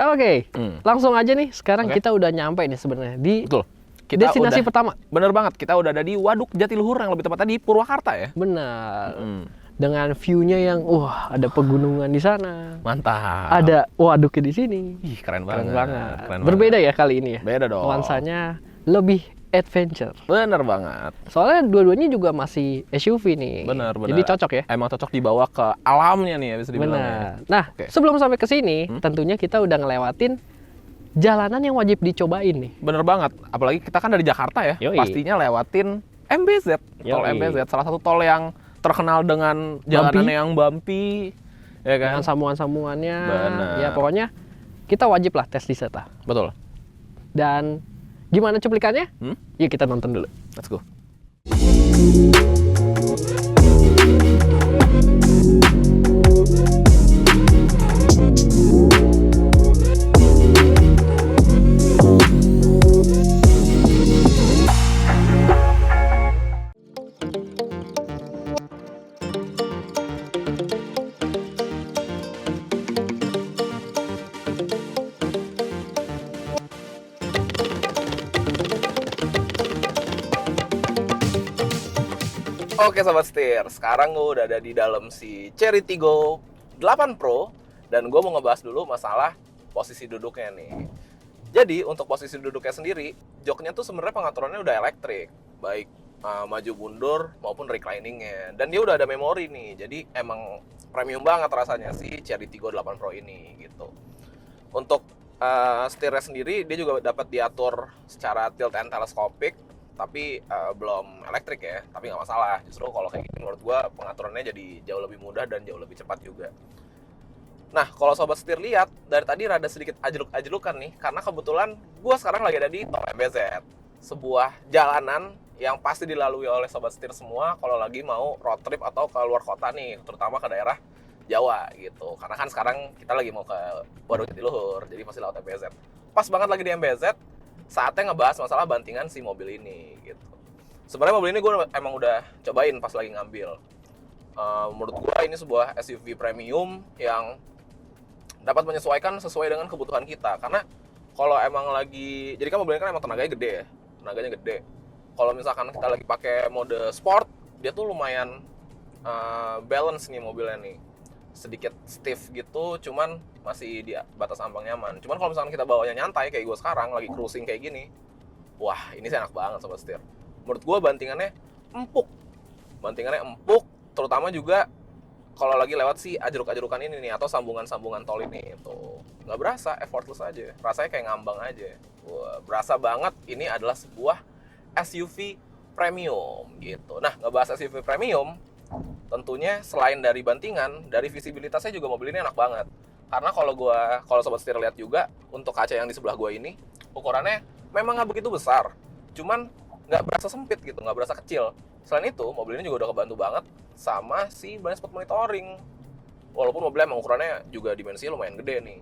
Oke, langsung aja nih. Sekarang Oke. kita udah nyampe nih sebenarnya di Betul. Kita destinasi udah, pertama. bener banget, kita udah ada di Waduk Jatiluhur, yang lebih tepatnya di Purwakarta ya. Benar. Dengan view-nya yang wah, ada pegunungan di sana. Mantap. Ada waduknya di sini. Ih, keren Keren banget. banget. Keren Berbeda banget. ya kali ini ya. Beda dong. Nuansanya lebih adventure. Bener banget. Soalnya dua-duanya juga masih SUV nih. Bener. Jadi cocok ya. Emang cocok dibawa ke alamnya nih ya, bisa dibilang. Benar. Ya. Nah, Oke. sebelum sampai ke sini, tentunya kita udah ngelewatin jalanan yang wajib dicobain nih. Bener banget. Apalagi kita kan dari Jakarta ya. Yoi. Pastinya lewatin MBZ. Tol Yoi. MBZ, salah satu tol yang terkenal dengan jalanannya yang bumpy. Ya kan? Dengan sambungan-sambungannya. Benar. Ya pokoknya kita wajib lah tes di Seta. Betul. Dan gimana cuplikannya? Hmm? Yuk kita nonton dulu. Let's go. Oke Sobat Setir, sekarang gue udah ada di dalam si Chery Tiggo 8 Pro. Dan gue mau ngebahas dulu masalah posisi duduknya nih. Jadi untuk posisi duduknya sendiri, joknya tuh sebenarnya pengaturannya udah elektrik. Baik maju mundur maupun recliningnya. Dan dia udah ada memori nih, jadi emang premium banget rasanya si Chery Tiggo 8 Pro ini gitu. Untuk setirnya sendiri, dia juga dapat diatur secara tilt and telescopic. Tapi belum elektrik ya, tapi nggak masalah. Justru kalau kayak gini menurut gua pengaturannya jadi jauh lebih mudah dan jauh lebih cepat juga. Nah, kalau Sobat Setir lihat, dari tadi rada sedikit ajeluk-ajelukan nih, karena kebetulan gua sekarang lagi ada di Tol MBZ. Sebuah jalanan yang pasti dilalui oleh Sobat Setir semua kalau lagi mau road trip atau ke luar kota nih, terutama ke daerah Jawa gitu. Karena kan sekarang kita lagi mau ke Waduk Jatiluhur, jadi masih lewat MBZ. Pas banget lagi di MBZ, saatnya ngebahas masalah bantingan si mobil ini gitu. Sebenarnya mobil ini gue emang udah cobain pas lagi ngambil. Menurut gue ini sebuah SUV premium yang dapat menyesuaikan sesuai dengan kebutuhan kita. Karena kalau emang lagi, jadi kan mobil ini kan emang tenaganya gede ya, tenaganya gede. Kalau misalkan kita lagi pakai mode sport, dia tuh lumayan balance nih mobilnya nih. Sedikit stiff gitu, cuman masih di batas ambang nyaman. Cuman kalau misalkan kita bawanya nyantai kayak gue sekarang lagi cruising kayak gini, wah ini sih enak banget Sobat Setir. Menurut gue bantingannya empuk, terutama juga kalau lagi lewat si ajeruk-ajerukan ini nih atau sambungan-sambungan tol ini tuh nggak berasa, effortless aja, rasanya kayak ngambang aja. Wah, berasa banget ini adalah sebuah SUV premium gitu. Nah, ngebahas SUV premium, tentunya selain dari bantingan, dari visibilitasnya juga mobil ini enak banget. Karena kalau Sobat Setir lihat juga, untuk kaca yang di sebelah gua ini, ukurannya memang nggak begitu besar. Cuman nggak berasa sempit gitu, nggak berasa kecil. Selain itu, mobil ini juga udah kebantu banget sama si blind spot monitoring. Walaupun mobilnya emang ukurannya juga dimensinya lumayan gede nih.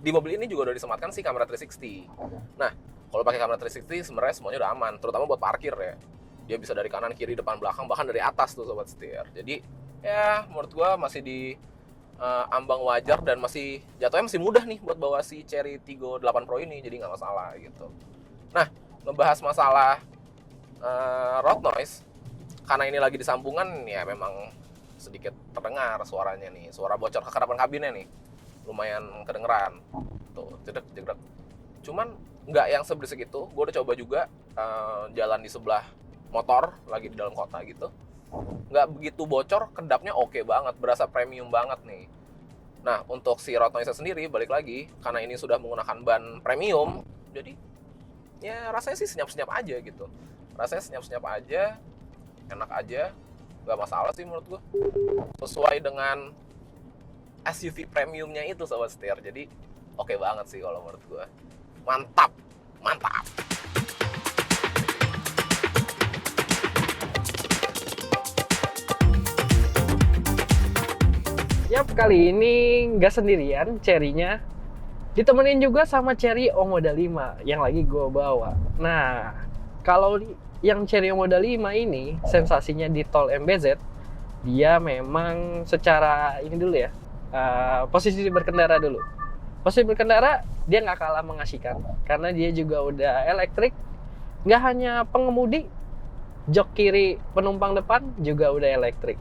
Di mobil ini juga udah disematkan si kamera 360. Nah, kalau pakai kamera 360 sebenarnya semuanya udah aman, terutama buat parkir ya. Dia bisa dari kanan, kiri, depan, belakang, bahkan dari atas tuh Sobat Setir. Jadi ya menurut gua masih di ambang wajar dan jatuhnya masih mudah nih buat bawa si Chery Tiggo 8 Pro ini, jadi nggak masalah gitu. Nah, ngebahas masalah road noise, karena ini lagi di sambungan ya memang sedikit terdengar suaranya nih, suara bocor kekedapan kabinnya nih lumayan kedengeran tuh, jedek. Cuman nggak yang seberisik itu. Gue udah coba juga jalan di sebelah motor lagi di dalam kota gitu, nggak begitu bocor, kedapnya oke banget, berasa premium banget nih. Nah, untuk si road noise sendiri, balik lagi, karena ini sudah menggunakan ban premium, jadi ya rasanya sih senyap-senyap aja gitu. Rasanya senyap-senyap aja, enak aja, nggak masalah sih menurut gue. Sesuai dengan SUV premiumnya itu Sobat Setir, jadi oke banget sih kalau menurut gue. Mantap. Yap, kali ini nggak sendirian Chery-nya. Ditemenin juga sama Chery Omoda 5 yang lagi gue bawa. Nah, kalau yang Chery Omoda 5 ini, sensasinya di tol MBZ, dia memang secara ini dulu ya, posisi berkendara dulu. Posisi berkendara dia nggak kalah mengasihkan karena dia juga udah elektrik. Nggak hanya pengemudi, jok kiri penumpang depan juga udah elektrik.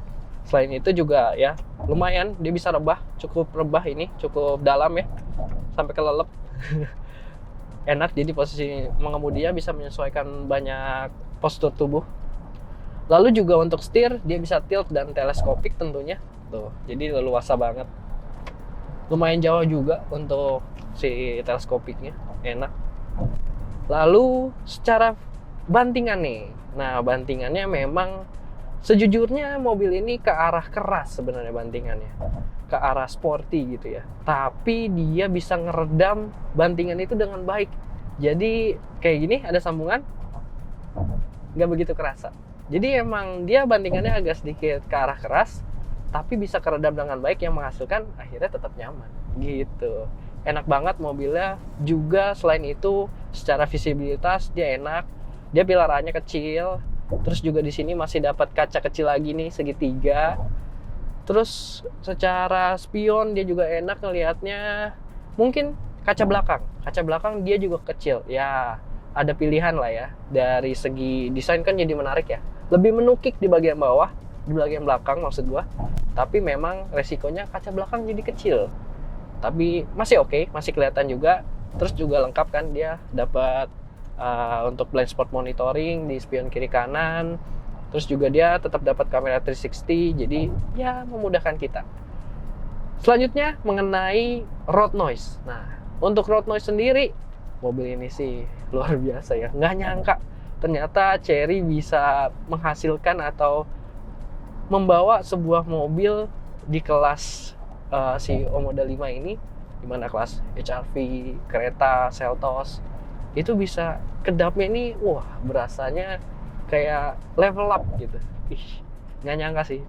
Selain itu juga ya lumayan dia bisa cukup ini, cukup dalam ya, sampai kelelep. Enak, jadi posisi mengemudinya bisa menyesuaikan banyak postur tubuh. Lalu juga untuk setir dia bisa tilt dan teleskopik tentunya. Tuh, jadi leluasa banget. Lumayan jauh juga untuk si teleskopiknya, enak. Lalu secara bantingan nih. Nah, bantingannya memang sejujurnya mobil ini ke arah keras sebenarnya bantingannya. Ke arah sporty gitu ya. Tapi dia bisa ngeredam bantingan itu dengan baik. Jadi kayak gini ada sambungan, nggak begitu kerasa. Jadi emang dia bantingannya agak sedikit ke arah keras, tapi bisa keredam dengan baik yang menghasilkan akhirnya tetap nyaman gitu. Enak banget mobilnya juga. Selain itu secara visibilitas dia enak, dia pilarannya kecil, terus juga di sini masih dapat kaca kecil lagi nih segitiga. Terus secara spion dia juga enak ngelihatnya. Mungkin kaca belakang dia juga kecil ya, ada pilihan lah ya. Dari segi desain kan jadi menarik ya, lebih menukik di bagian bawah, di bagian belakang maksud gua. Tapi memang resikonya kaca belakang jadi kecil. Tapi masih oke, masih kelihatan juga. Terus juga lengkap kan dia dapat untuk blind spot monitoring di spion kiri kanan. Terus juga dia tetap dapat kamera 360, jadi ya memudahkan kita. Selanjutnya mengenai road noise. Nah, untuk road noise sendiri mobil ini sih luar biasa ya. Nggak nyangka ternyata Chery bisa menghasilkan atau membawa sebuah mobil di kelas si Omoda 5 ini, dimana kelas HR-V, kereta, Seltos, itu bisa kedapnya ini, wah berasanya kayak level up gitu. Nggak nyangka sih.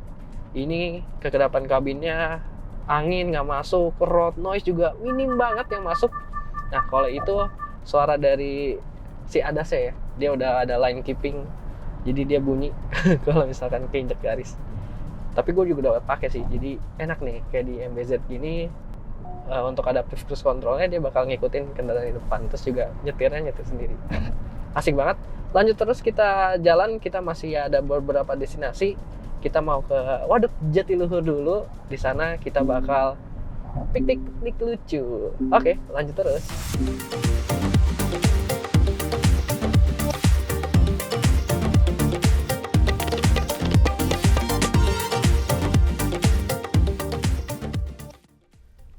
Ini kekedapan kabinnya, angin nggak masuk, road noise juga minim banget yang masuk. Nah kalau itu suara dari si ADAS ya, dia udah ada line keeping, jadi dia bunyi kalau misalkan keinjek garis. Tapi gue juga udah pakai sih, jadi enak nih kayak di MBZ gini. Untuk adaptive cruise controlnya dia bakal ngikutin kendaraan di depan, terus juga nyetir sendiri. Asik banget. Lanjut terus kita jalan, kita masih ada beberapa destinasi. Kita mau ke Waduk Jatiluhur dulu. Di sana kita bakal piknik lucu. Oke, lanjut terus.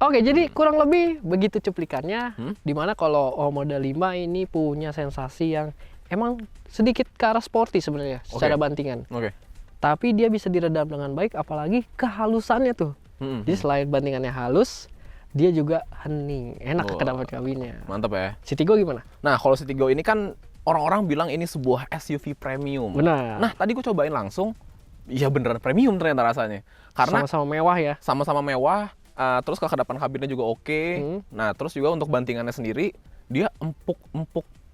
Oke, jadi kurang lebih begitu cuplikannya. Dimana kalau Omoda 5 ini punya sensasi yang emang sedikit ke arah sporty sebenarnya secara bantingan. Tapi dia bisa diredam dengan baik, apalagi kehalusannya tuh. Jadi selain bantingannya halus, dia juga hening, enak kedapat kabinnya. Mantap ya. Citigo gimana? Nah, kalau Citigo ini kan orang-orang bilang ini sebuah SUV premium. Benar. Nah, tadi gue cobain langsung, iya beneran premium ternyata rasanya. Karena sama-sama mewah ya. Sama-sama mewah. Terus kedepan kabinnya juga oke. Nah, terus juga untuk bantingannya sendiri dia empuk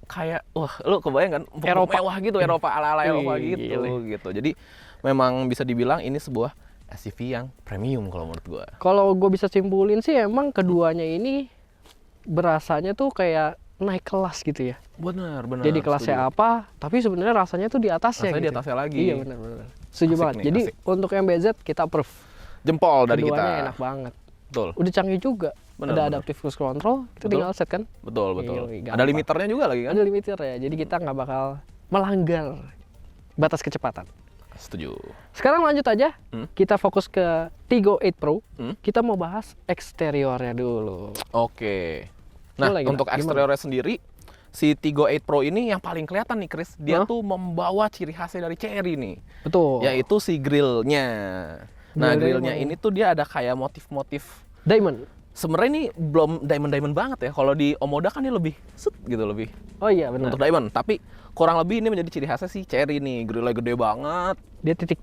kayak, wah, lu kebayang kan, empuk Eropa mewah gitu, Eropa ala-ala Eropa gitu. Jadi memang bisa dibilang ini sebuah SUV yang premium kalau menurut gua. Kalau gua bisa simpulin sih emang keduanya ini berasanya tuh kayak naik kelas gitu ya. Benar. Jadi kelasnya apa, tapi sebenarnya rasanya tuh di atasnya. Rasanya gitu. Di atasnya lagi. Iya benar. Setuju banget. Nih, jadi untuk MBZ kita approve. Jempol dari kita. Keduanya enak banget. Betul. Udah canggih juga. Bener. Ada adaptive cruise control, kita tinggal set kan? Betul. Iya, Ada limiternya juga lagi kan? Ada limiter ya, jadi kita nggak bakal melanggar batas kecepatan. Setuju. Sekarang lanjut aja, kita fokus ke Tiggo 8 Pro. Kita mau bahas eksteriornya dulu. Oke. Nah, untuk eksteriornya sendiri, si Tiggo 8 Pro ini yang paling kelihatan nih, Chris. Dia tuh membawa ciri khasnya dari Chery nih. Betul. Yaitu si grillnya. Nah, grillnya ini tuh dia ada kayak motif-motif diamond. Sebenarnya ini belum diamond banget ya. Kalau di Omoda kan dia lebih set gitu lebih. Oh iya benar. Untuk diamond, tapi kurang lebih ini menjadi ciri khasnya si Chery nih. Grillnya gede banget. Dia titik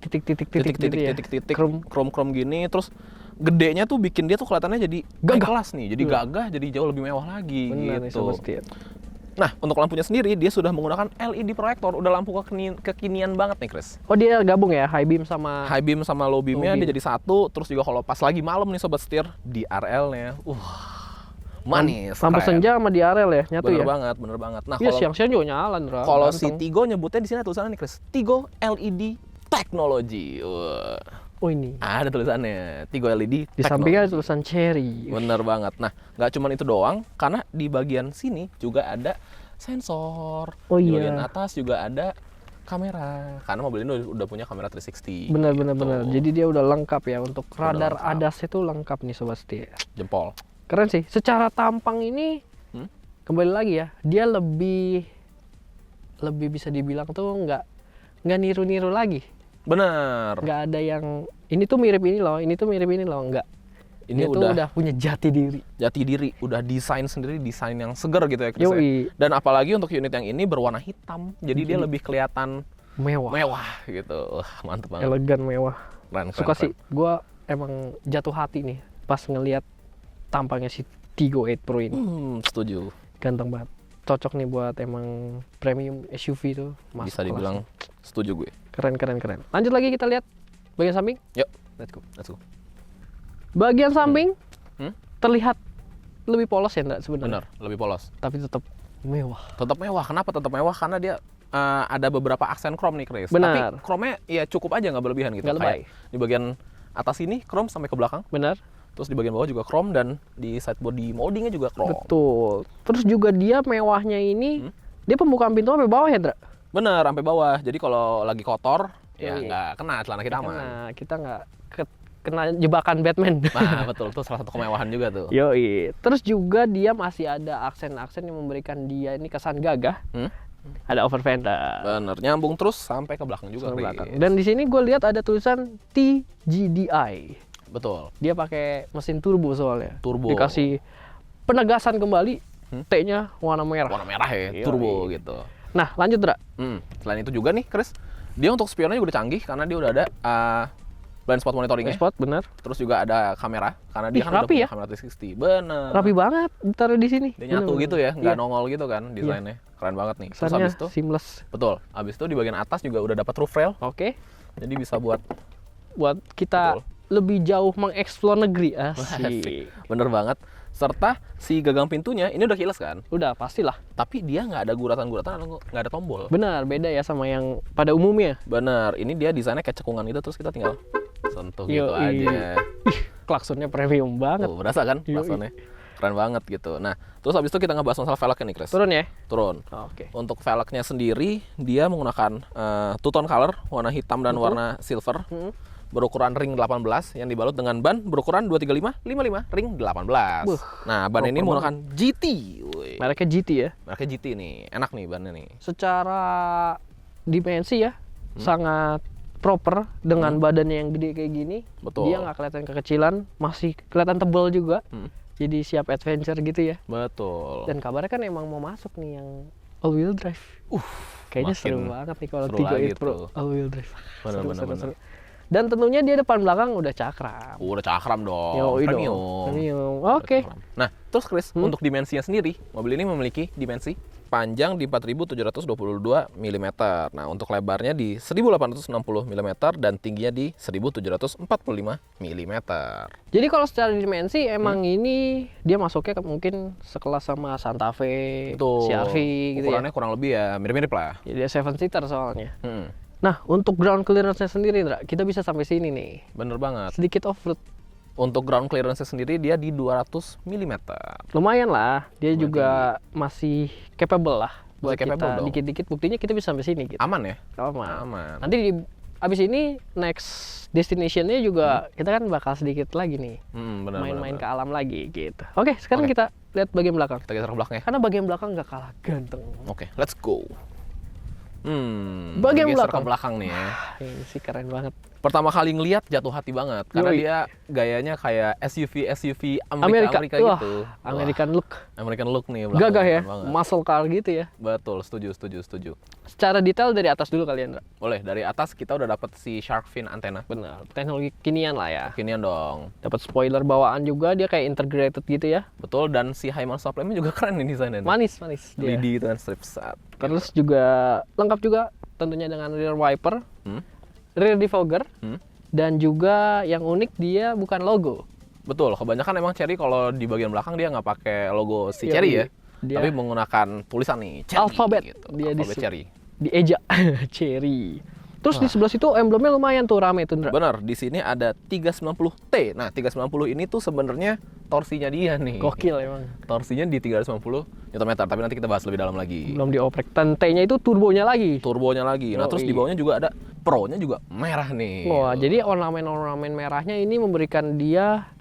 krom gini, terus gedenya tuh bikin dia tuh kelihatannya jadi gagah kelas nih. Jadi gagah, jadi jauh lebih mewah lagi. Benar, gitu. Nih, nah, untuk lampunya sendiri dia sudah menggunakan LED proyektor, udah lampu kekinian banget nih, Chris. Oh, dia gabung ya, high beam sama low beamnya dia jadi satu, terus juga kalau pas lagi malam nih sobat setir di RL-nya. Manis. Lampu keren. senja sama diarel ya, nyatu Bener ya. banget, bener banget. Nah, Iya, kalau siang-siang juga nyala, Ndra. kalau si Ganteng. Tigo nyebutnya di sini ada tulisannya nih, Chris. Tigo LED Technology. Wah, Oh ini. ada tulisannya. Tigo LED Di sampingnya ada tulisan Cherry. Bener banget. Nah, nggak cuma itu doang, karena di bagian sini juga ada sensor. Oh Di iya. bagian atas juga ada kamera. Karena mobil ini udah punya kamera 360. Benar gitu. benar benar. Jadi dia udah lengkap ya untuk radar lengkap. ADAS itu lengkap nih sobat setia. Jempol. Keren sih. Secara tampang ini kembali lagi ya, dia lebih bisa dibilang tuh nggak niru-niru lagi. Bener. Nggak ada yang ini tuh mirip ini loh, ini tuh mirip ini loh, nggak. Ini Dia tuh udah punya jati diri. jati diri, udah desain sendiri, desain yang seger gitu ya Chris ya. Yoi, Dan apalagi untuk unit yang ini berwarna hitam, jadi dia lebih kelihatan mewah, mewah gitu. Wah, mantep banget. elegan, mewah. Keren, Suka keren. sih, gua emang jatuh hati nih pas ngelihat tampangnya si Tigo 8 Pro ini. Setuju. Ganteng banget. Cocok nih buat emang premium SUV tuh. Masuk Bisa dibilang setuju gue. kelas. Keren. Lanjut lagi kita lihat bagian samping. Yuk, Let's go. let's go. Bagian samping Hmm? terlihat lebih polos ya enggak sebenarnya. Bener, lebih polos. Tapi tetap mewah. Tetap mewah. Kenapa tetap mewah? Karena dia ada beberapa aksen chrome nih, Chris. Benar. Tapi chrome-nya ya cukup aja, nggak berlebihan gitu. Nggak lebay. Kayak di bagian atas ini chrome sampai ke belakang. Benar? Terus di bagian bawah juga chrome dan di side body moldingnya juga chrome. Betul. Terus juga dia mewahnya ini dia pembukaan pintu sampai bawah ya, Ndra? Bener, sampai bawah. Jadi kalau lagi kotor, ya Yoi. nggak kena celana kita aman. Nah, kita nggak kena jebakan Batman. Nah, betul. Itu salah satu kemewahan juga tuh. Yoi. Terus juga dia masih ada aksen-aksen yang memberikan dia ini kesan gagah. Hmm? Ada over fender. Bener, nyambung terus sampai ke belakang juga. Sampai Chris. belakang. Dan di sini gue lihat ada tulisan TGDI. Betul. Dia pakai mesin turbo soalnya. Turbo. Dikasih penegasan kembali. Hmm? T-nya warna merah. Warna merah ya, Yoi. turbo gitu. Nah, lanjut, Dra. Selain itu juga nih, Chris, dia untuk spionnya juga udah canggih karena dia udah ada blind spot monitoringnya. Spot bener. Terus juga ada kamera karena dia Ih, kan udah rapi punya ya? kamera 360. Bener. Rapi banget ditaruh di sini. Dia nyatu Bener-bener. gitu ya, nggak Iya. nongol gitu kan desainnya. Keren banget nih. Terus Kesannya habis itu, seamless. betul. Habis itu di bagian atas juga udah dapat roof rail. Oke. Jadi bisa buat Buat kita Betul. lebih jauh mengeksplor negeri. Asik. Asik. Bener banget. Serta si gagang pintunya ini udah keyless kan. Udah, pastilah. Tapi dia nggak ada guratan-guratan, nggak ada tombol. Benar, beda ya sama yang pada umumnya. Bener, ini dia desainnya kayak cekungan gitu, terus kita tinggal sentuh gitu Yoi. aja. Klaksonnya premium banget. Tuh, berasa kan Yoi. klaksonnya? Keren banget gitu. Nah, terus habis itu kita ngebahas masalah velgnya nih, Chris. Turun ya? Turun. Oke. Untuk velgnya sendiri, dia menggunakan two-tone color, warna hitam dan Betul. warna silver. Hmm. Berukuran ring 18 yang dibalut dengan ban berukuran 235/55 ring 18. Buh, Nah, ban ini proper menggunakan GT. Wih, Mereknya GT ya. mereknya GT nih. Enak nih bannya nih. Secara dimensi ya, sangat proper dengan badannya yang gede kayak gini. Betul. Dia nggak kelihatan kekecilan, masih kelihatan tebal juga. Hmm. Jadi siap adventure gitu ya. Betul. Dan kabarnya kan emang mau masuk nih yang all wheel drive. Kayaknya makin seru banget nih kalau seru 38 lagi Pro tuh. all wheel drive. Bener, Seru, bener, seru, bener. seru. Dan tentunya dia depan belakang udah cakram. Udah cakram dong. Yoi dong. Premium. Premium. Oke. Nah, terus Chris, untuk dimensinya sendiri, mobil ini memiliki dimensi panjang di 4.722 mm. Nah, untuk lebarnya di 1.860 mm dan tingginya di 1.745 mm. Jadi kalau secara dimensi emang ini dia masuknya mungkin sekelas sama Santa Fe, Betul. CR-V gitu ya. Ukurannya kurang lebih ya mirip-mirip lah. Jadi dia 7 seater soalnya. Hmm, Nah, untuk ground clearance-nya sendiri, Ndra, kita bisa sampai sini nih. bener banget. Sedikit off-road. Untuk ground clearance sendiri dia di 200 mm. Lumayan lah, dia Lumayan juga masih capable lah. Buat Masih capable kita dong. dikit-dikit, buktinya kita bisa sampai sini gitu. Aman ya? Aman. Aman. Nanti abis ini next destination-nya juga kita kan bakal sedikit lagi nih. Bener, Main-main bener, ke alam lagi gitu. Oke, sekarang Oke. kita lihat bagian belakang. Kita geser ke belakang ya. Karena bagian belakang nggak kalah ganteng. Oke, let's go. Bagian bergeser belakang. ke belakang nih ya. Ini sih keren banget. Pertama kali ngeliat jatuh hati banget karena Yoi. dia gayanya kayak SUV Amerika. Amerika Wah, gitu. American look. Wah, American look nih Gagah ya, keren banget. muscle car gitu ya. Betul, setuju. Secara detail dari atas dulu kalian, Ndra. Boleh, dari atas kita udah dapat si shark fin antena. Benar, teknologi kinian lah ya. Kinian dong. Dapat spoiler bawaan juga, dia kayak integrated gitu ya. Betul, dan si Hyman stop lamp-nya juga keren nih desainnya. Manis dia. LED gitu kan, strip set. Terus juga lengkap juga tentunya dengan rear wiper, Hmm? rear defogger, Hmm? dan juga yang unik dia bukan logo. Betul, kebanyakan emang Chery kalau di bagian belakang dia nggak pakai logo si Chery ya. Dia Tapi menggunakan tulisan nih, Chery, alfabet. gitu. Dia Alfabet Chery. di eja Cherry. Terus di sebelah situ emblemnya lumayan tuh, rame tuh, Ndra. Bener, di sini ada 390T. Nah, 390 ini tuh sebenarnya torsinya dia nih. Gokil emang. Torsinya di 390 Nm, tapi nanti kita bahas lebih dalam lagi. Belum dioprek. Dan T-nya itu turbonya lagi. Turbonya lagi. Nah, terus di bawahnya juga ada Pro-nya juga merah nih. Wah, jadi ornamen-ornamen merahnya ini memberikan dia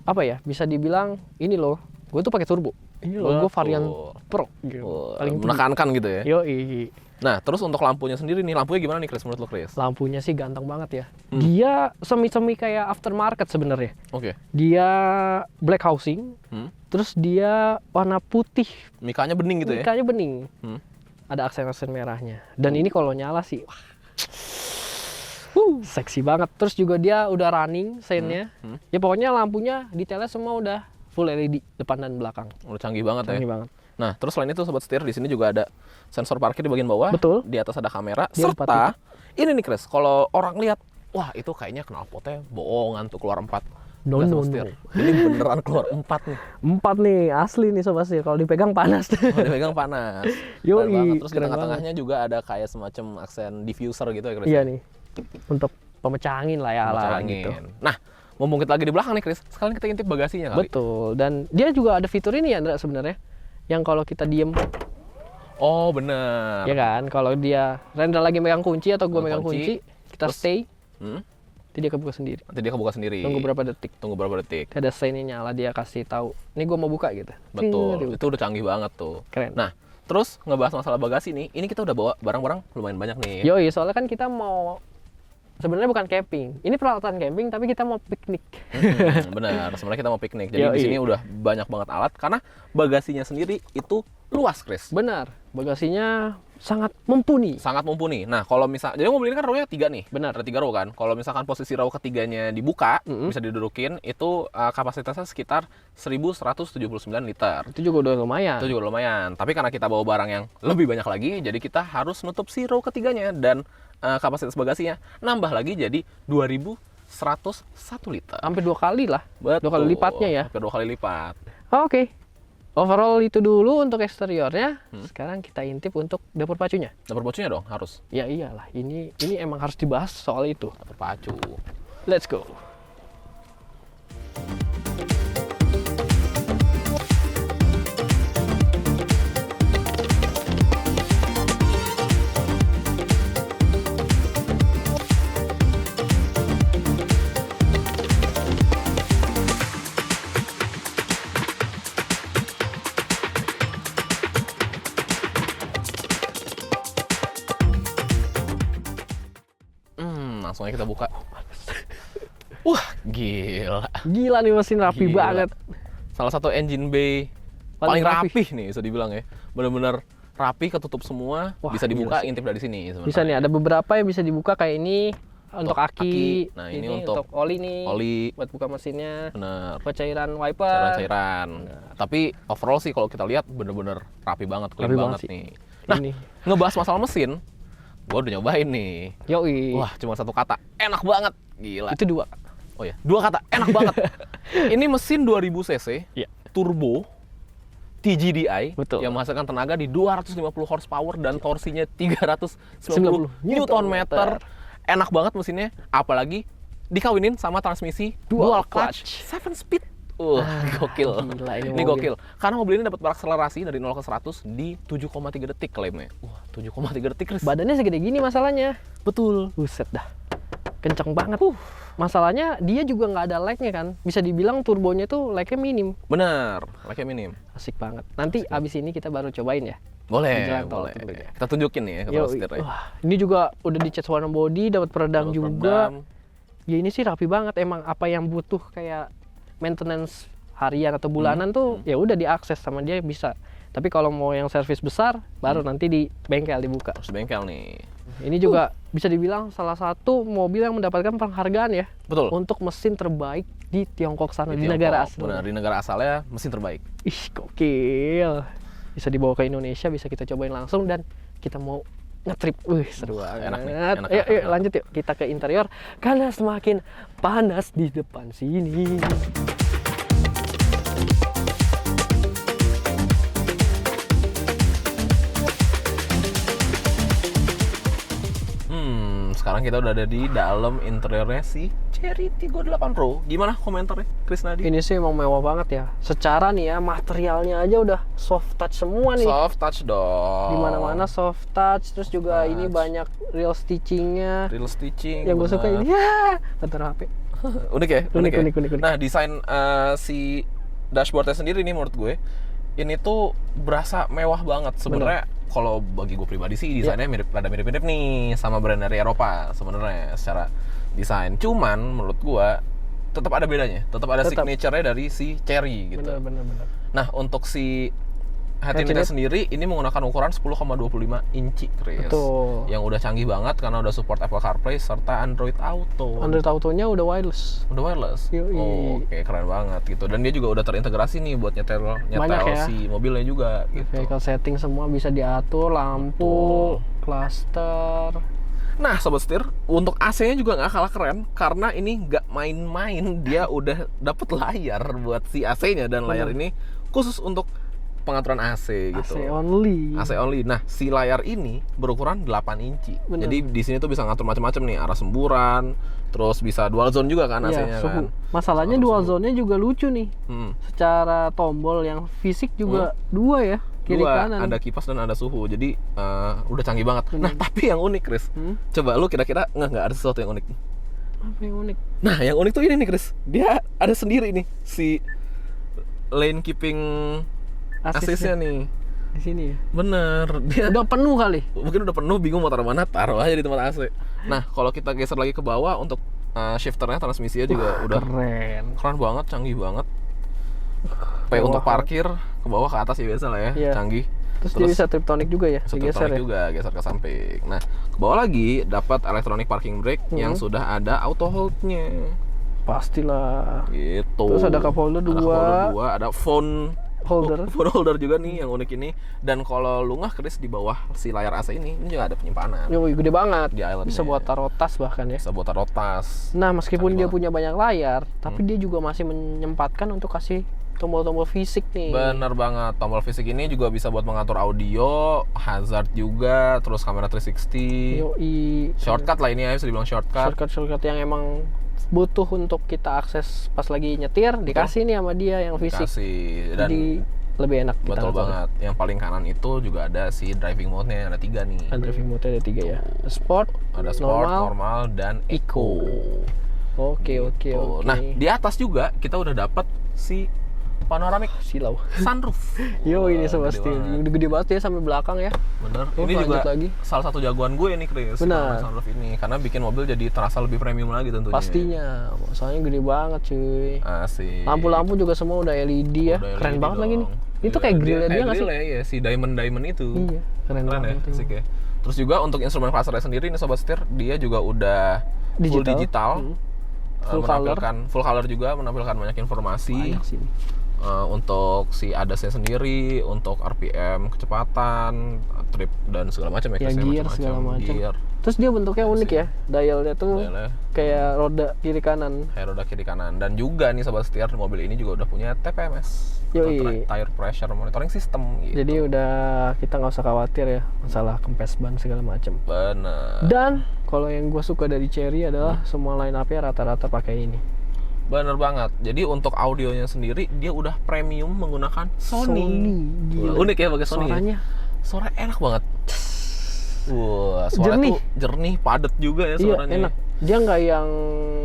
apa ya? Bisa dibilang ini loh, gue tuh pakai turbo. Ini loh, gue varian Pro gitu. Paling tinggi. Menekankan gitu ya. Yoi. Nah, terus untuk lampunya sendiri nih, lampunya gimana nih Chris menurut lo Chris? Lampunya sih ganteng banget ya. Dia semi-semi kayak aftermarket sebenarnya. Oke. Dia black housing, terus dia warna putih. Mikanya bening gitu ya? Mikanya bening. Ada aksen-aksen merahnya. Dan ini kalau nyala sih, wah, seksi banget. Terus juga dia udah running sein-nya. Ya pokoknya lampunya detailnya semua udah full LED depan dan belakang. Udah canggih banget ya. Canggih banget. Nah, terus selain itu sobat setir, di sini juga ada sensor parkir di bagian bawah. Betul. Di atas ada kamera. Dia Serta ini nih Chris, kalau orang lihat, wah itu kayaknya knalpotnya bohongan tuh keluar 4. No, Nggak, no, Sobat Setir. no. Ini beneran keluar 4 nih. 4 nih, asli nih sobat setir. Kalau dipegang panas. Kalau dipegang panas. Yoi, Keren banget. Terus di keren tengah-tengahnya juga ada kayak semacam aksen diffuser gitu ya Chris. Iya nih. Untuk pemecah angin lah ya, Pemecah ala angin. gitu. Nah, mumpung kita lagi di belakang nih Chris, sekalian kita intip bagasinya kali. Betul. Dan dia juga ada fitur ini ya, Ndra, sebenarnya. Yang kalau kita diem, Oh, bener. ya kan? Kalau dia Rendra lagi megang kunci atau gue megang kunci, kita terus- stay, Hmm? nanti dia kebuka sendiri. Nanti dia kebuka sendiri. Tunggu berapa detik. Tunggu berapa detik. Ada sign-nya nyala, dia kasih tahu, ini gue mau buka gitu. Betul. Ting, Itu udah canggih banget tuh. Keren. Nah, terus ngebahas masalah bagasi nih, ini kita udah bawa barang-barang lumayan banyak nih. Yoi, soalnya kan kita mau, sebenarnya bukan camping. Ini peralatan camping, tapi kita mau piknik. Benar, sebenarnya kita mau piknik. Jadi Yoi. di sini udah banyak banget alat karena bagasinya sendiri itu luas, Chris. Benar, bagasinya sangat mumpuni. Sangat mumpuni. Nah, kalau misal, jadi mobil ini kan row-nya 3 nih. Benar. Ada 3 row kan. Kalau misalkan posisi row ketiganya dibuka, bisa didudukin, itu kapasitasnya sekitar 1179 liter. Itu juga udah lumayan. Itu juga lumayan. Tapi karena kita bawa barang yang lebih banyak lagi, jadi kita harus nutup si row ketiganya. Dan kapasitas bagasinya nambah lagi jadi 2101 liter. Hampir 2 kali lah. Betul. 2 kali lipatnya ya. Hampir 2 kali lipat. Oke. Overall itu dulu untuk eksteriornya. Sekarang kita intip untuk dapur pacunya. Dapur pacunya dong, harus. Ya iyalah, ini emang harus dibahas soal itu. Dapur pacu. Let's go. Langsung aja kita buka. Wah, gila. Gila nih mesin rapi Gila. banget. Salah satu engine bay Paling paling rapih nih bisa dibilang ya. Bener-bener rapi, ketutup semua, Wah, bisa dibuka, gila sih. intip dari sini sebenarnya. Bisa nih, ada beberapa yang bisa dibuka kayak ini untuk aki. Nah, ini untuk oli nih. oli. Buat buka mesinnya. Bener. Buat cairan wiper. Cairan-cairan. Tapi overall sih kalau kita lihat bener-bener rapi banget, clean Rapi banget banget sih. nih. Nah, Ini. ngebahas masalah mesin, gua udah nyobain nih. Yoi. Wah, cuma satu kata, enak banget. Gila. Itu 2. Oh ya, 2 kata, enak banget. Ini mesin 2000 cc, Iya. turbo, TGDI, Betul. yang menghasilkan tenaga di 250 horsepower dan torsinya 390 Newton meter. Enak banget mesinnya, apalagi dikawinin sama transmisi Dual dual clutch, 7 speed. Gokil. gila ini Ini mobil. gokil. Karena mobil ini dapat berakselerasi dari 0 ke 100 di 7,3 detik klaimnya. Wah, 7,3 detik, Chris. Badannya segede gini masalahnya. Betul. Buset dah. Kenceng banget. Masalahnya dia juga nggak ada lag-nya kan. Bisa dibilang turbonya tuh lag-nya minim. Bener, like minim. Asik banget. Nanti abis ini kita baru cobain ya. Boleh, Menjelang tol boleh. tentunya. Kita tunjukin nih ya ke Yo, setir ya. wah, ini juga udah dicat warna body, dapat peredam Dapat juga. peredam. Ya ini sih rapi banget. Emang apa yang butuh kayak maintenance harian atau bulanan tuh ya udah diakses sama dia bisa. Tapi kalau mau yang servis besar baru nanti di bengkel dibuka. Harus bengkel nih. Ini juga bisa dibilang salah satu mobil yang mendapatkan penghargaan ya Betul. untuk mesin terbaik di Tiongkok sana, di Tiongkok. negara asal. Benar, di negara asalnya mesin terbaik. Ih, gokil. Bisa dibawa ke Indonesia, bisa kita cobain langsung dan kita mau ngetrip. Wih, seru banget. enak nih, enak, Ayo, enak. lanjut yuk kita ke interior karena semakin panas di depan sini. sekarang kita udah ada di dalam interiornya si Cherry Tiggo 8 Pro. Gimana komentarnya, Chris Nadi? Ini sih emang mewah banget ya. Secara nih ya, materialnya aja udah soft touch semua nih. Soft touch dong. Di mana-mana soft touch, terus juga Touch. ini banyak real stitchingnya. Real stitching. Yang gue suka bener. ini ya, bentar HP. Unik ya? Unik, ya? unik. Nah, desain si dashboardnya sendiri nih menurut gue, ini tuh berasa mewah banget. Sebenarnya kalau bagi gue pribadi sih desainnya rada mirip-mirip nih sama brand dari Eropa sebenarnya secara desain. Cuman menurut gue tetap ada bedanya, tetap ada signature-nya dari si Cherry gitu. Bener. Nah, untuk si head Head unitnya unit. sendiri ini menggunakan ukuran 10,25 inci, Chris. Betul. Yang udah canggih banget karena udah support Apple CarPlay serta Android Auto. Android Auto-nya udah wireless. Udah wireless? Yoi. Oh, oke, keren banget gitu. Dan dia juga udah terintegrasi nih buat nyetel Banyak ya. si mobilnya juga gitu. Vehicle setting semua bisa diatur, lampu, cluster. Nah, Sobat Setir, untuk AC-nya juga nggak kalah keren karena ini nggak main-main. Dia udah dapet layar buat si AC-nya dan layar ini khusus untuk pengaturan AC gitu. AC only. AC only. Nah, si layar ini berukuran 8 inci. Bener. Jadi di sini tuh bisa ngatur macam-macam nih, arah semburan, terus bisa dual zone juga kan AC-nya Iya, suhu. kan. Masalahnya Arah dual suhu. zone-nya juga lucu nih. Secara tombol yang fisik juga dua ya, kiri Dua, kanan. ada kipas dan ada suhu. Jadi udah canggih banget. Nah, tapi yang unik, Chris. Coba lu kira-kira nggak ada sesuatu yang unik. Apa yang unik? Nah, yang unik tuh ini nih, Chris. Dia ada sendiri nih si lane keeping assist-nya nih. Di sini ya. Bener, dia Udah penuh kali. mungkin udah penuh, bingung mau taruh mana, taruh aja di tempat AC. Nah, kalau kita geser lagi ke bawah untuk shifternya, transmisinya juga udah keren banget, canggih banget. Kayak untuk parkir ke bawah ke atas ya biasa lah ya, Iya. canggih. Terus dia bisa triptonic juga ya, Digeser digeser ya. juga, geser ke samping. Nah, ke bawah lagi dapat electronic parking brake yang sudah ada auto hold-nya. Pastilah. Gitu. Terus ada cup holder Ada cup dua. holder dua, ada phone Holder. phone holder juga nih yang unik ini. Dan kalau lu nggak, Chris, di bawah si layar AC ini juga ada penyimpanan. Yoi, gede banget. Di islandnya. Bisa buat taruh tas bahkan ya. Bisa buat taruh tas. Nah, meskipun Canggih dia banget. punya banyak layar, tapi dia juga masih menyempatkan untuk kasih tombol-tombol fisik nih. Bener banget, tombol fisik ini juga bisa buat mengatur audio, hazard juga, terus kamera 360. Yoi. Shortcut lah ini ya, bisa dibilang shortcut. Shortcut yang emang butuh untuk kita akses pas lagi nyetir, dikasih nih sama dia yang fisik. Kasih. Dan Jadi lebih enak kita betul atur. banget. Yang paling kanan itu juga ada si driving mode-nya, ada 3 nih. Ada driving mode ada 3 ya. Sport, Ada sport, normal, dan eco. Oke. Nah, di atas juga kita udah dapat si panoramic silau. sunroof. Yo, ini Wah, sobat gede Steel. banget. Gede banget ya sampai belakang ya. Bener. Oh, Ini juga lanjut lagi. salah satu jagoan gue nih, Chris. Benar. Sunroof ini karena bikin mobil jadi terasa lebih premium lagi tentunya. Pastinya. Soalnya gede banget cuy. Asik. Lampu-lampu juga semua udah LED ya. Udah Keren LED banget lagi nih. dong. Itu Iya, kayak grillnya dia nggak sih? grill ya, iya, si diamond itu. Iya, keren ya, banget ini. asik ya. Terus juga untuk instrumen clusternya sendiri nih Sobat Setir, dia juga udah full digital. Full color. Full color juga, menampilkan banyak informasi. Banyak sih. Untuk si ADAS-nya sendiri, untuk RPM, kecepatan, trip dan segala macam Ya, case-nya gear macam-macam. segala macam. Gear, Terus dia bentuknya unik ya. Dialnya tuh dialnya, kayak roda kiri kanan. kayak roda kiri kanan. Dan juga nih Sobat Setir, mobil ini juga udah punya TPMS, Yoi. Tire Pressure Monitoring System gitu. Jadi udah kita nggak usah khawatir ya masalah kempes ban segala macam. Bener. Dan kalau yang gue suka dari Cherry adalah semua line up-nya rata-rata pakai ini. Bener banget. Jadi untuk audionya sendiri dia udah premium menggunakan Sony. Gila. Unik ya pakai Sony. Suaranya Suara enak banget. Wah, suara jernih. tuh jernih, padat juga ya iya suaranya. enak. Dia nggak yang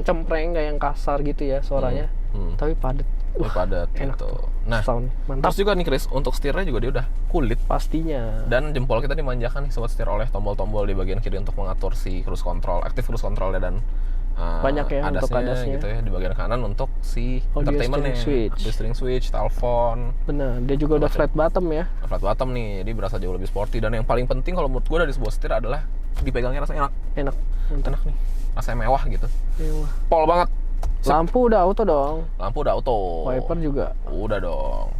cempreng, nggak yang kasar gitu ya suaranya, tapi padat. Ini padat enak gitu. tuh. Nah, Sound mantap. terus juga nih Chris, untuk setirnya juga dia udah kulit. Pastinya. Dan jempol kita dimanjakan nih sobat setir oleh tombol-tombol di bagian kiri untuk mengatur si cruise control, aktif cruise controlnya dan banyak ya untuk adasnya gitu ya. Di bagian kanan untuk si Audio entertainmentnya, steering switch. audio steering switch, telepon, Benar, dia juga udah flat bottom ya. flat bottom nih, jadi berasa jauh lebih sporty. Dan yang paling penting kalau menurut gue dari sebuah setir adalah dipegangnya rasanya enak, Enak. nih, rasanya mewah gitu, Mewah. pol banget. Lampu udah auto dong. Lampu udah auto, Wiper juga. udah dong,